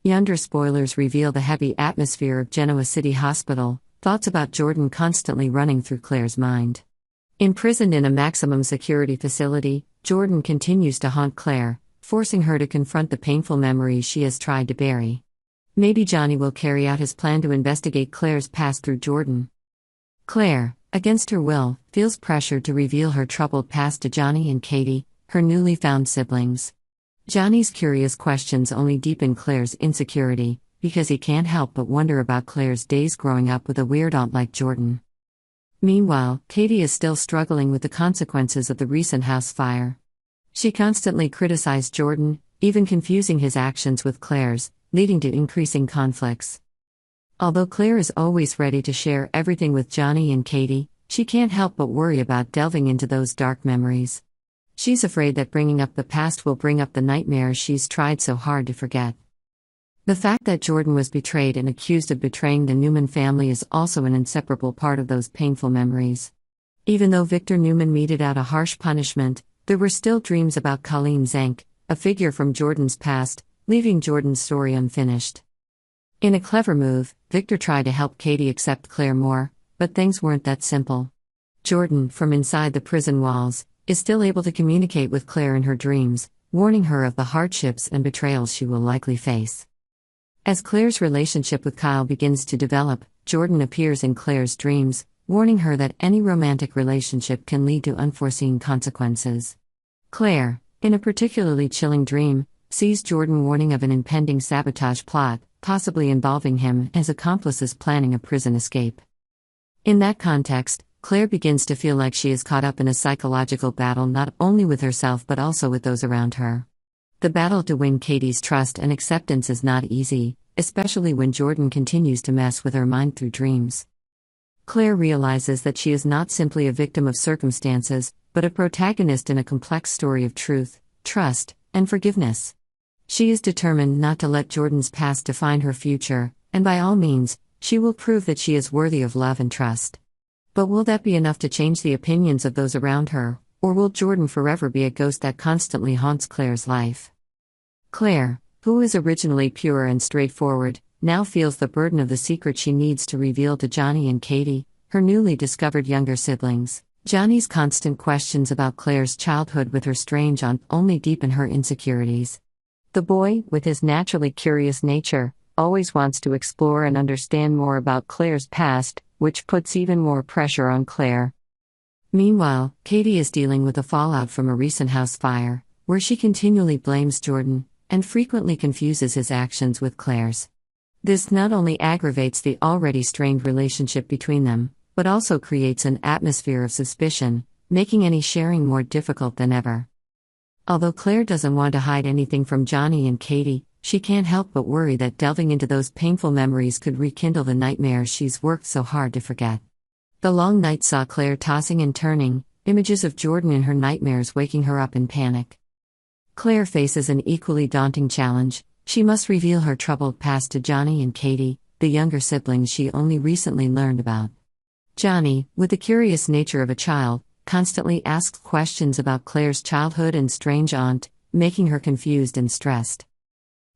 Yonder spoilers reveal the heavy atmosphere of Genoa City Hospital, thoughts about Jordan constantly running through Claire's mind. Imprisoned in a maximum security facility, Jordan continues to haunt Claire, forcing her to confront the painful memories she has tried to bury. Maybe Johnny will carry out his plan to investigate Claire's past through Jordan. Claire, against her will, feels pressured to reveal her troubled past to Johnny and Katie, her newly found siblings. Johnny's curious questions only deepen Claire's insecurity, because he can't help but wonder about Claire's days growing up with a weird aunt like Jordan. Meanwhile, Katie is still struggling with the consequences of the recent house fire. She constantly criticized Jordan, even confusing his actions with Claire's, leading to increasing conflicts. Although Claire is always ready to share everything with Johnny and Katie, she can't help but worry about delving into those dark memories. She's afraid that bringing up the past will bring up the nightmares she's tried so hard to forget. The fact that Jordan was betrayed and accused of betraying the Newman family is also an inseparable part of those painful memories. Even though Victor Newman meted out a harsh punishment, there were still dreams about Colleen Zank, a figure from Jordan's past, leaving Jordan's story unfinished. In a clever move, Victor tried to help Katie accept Claire more, but things weren't that simple. Jordan, from inside the prison walls, is still able to communicate with Claire in her dreams, warning her of the hardships and betrayals she will likely face. As Claire's relationship with Kyle begins to develop, Jordan appears in Claire's dreams, warning her that any romantic relationship can lead to unforeseen consequences. Claire, in a particularly chilling dream, sees Jordan warning of an impending sabotage plot, possibly involving him and his accomplices planning a prison escape. In that context, Claire begins to feel like she is caught up in a psychological battle not only with herself but also with those around her. The battle to win Katie's trust and acceptance is not easy, especially when Jordan continues to mess with her mind through dreams. Claire realizes that she is not simply a victim of circumstances, but a protagonist in a complex story of truth, trust, and forgiveness. She is determined not to let Jordan's past define her future, and by all means, she will prove that she is worthy of love and trust. But will that be enough to change the opinions of those around her, or will Jordan forever be a ghost that constantly haunts Claire's life? Claire, who is originally pure and straightforward, now feels the burden of the secret she needs to reveal to Johnny and Katie, her newly discovered younger siblings. Johnny's constant questions about Claire's childhood with her strange aunt only deepen her insecurities. The boy, with his naturally curious nature, always wants to explore and understand more about Claire's past, which puts even more pressure on Claire. Meanwhile, Katie is dealing with the fallout from a recent house fire, where she continually blames Jordan, and frequently confuses his actions with Claire's. This not only aggravates the already strained relationship between them, but also creates an atmosphere of suspicion, making any sharing more difficult than ever. Although Claire doesn't want to hide anything from Johnny and Katie, she can't help but worry that delving into those painful memories could rekindle the nightmares she's worked so hard to forget. The long night saw Claire tossing and turning, images of Jordan in her nightmares waking her up in panic. Claire faces an equally daunting challenge. She must reveal her troubled past to Johnny and Katie, the younger siblings she only recently learned about. Johnny, with the curious nature of a child, constantly asks questions about Claire's childhood and strange aunt, making her confused and stressed.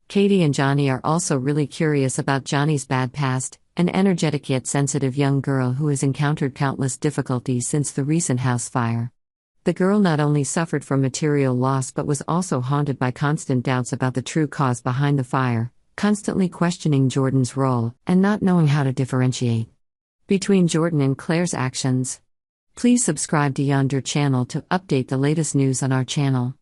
Katie and Johnny are also really curious about Johnny's bad past, an energetic yet sensitive young girl who has encountered countless difficulties since the recent house fire. The girl not only suffered from material loss but was also haunted by constant doubts about the true cause behind the fire, constantly questioning Jordan's role and not knowing how to differentiate between Jordan and Claire's actions. Please subscribe to Yonder channel to update the latest news on our channel.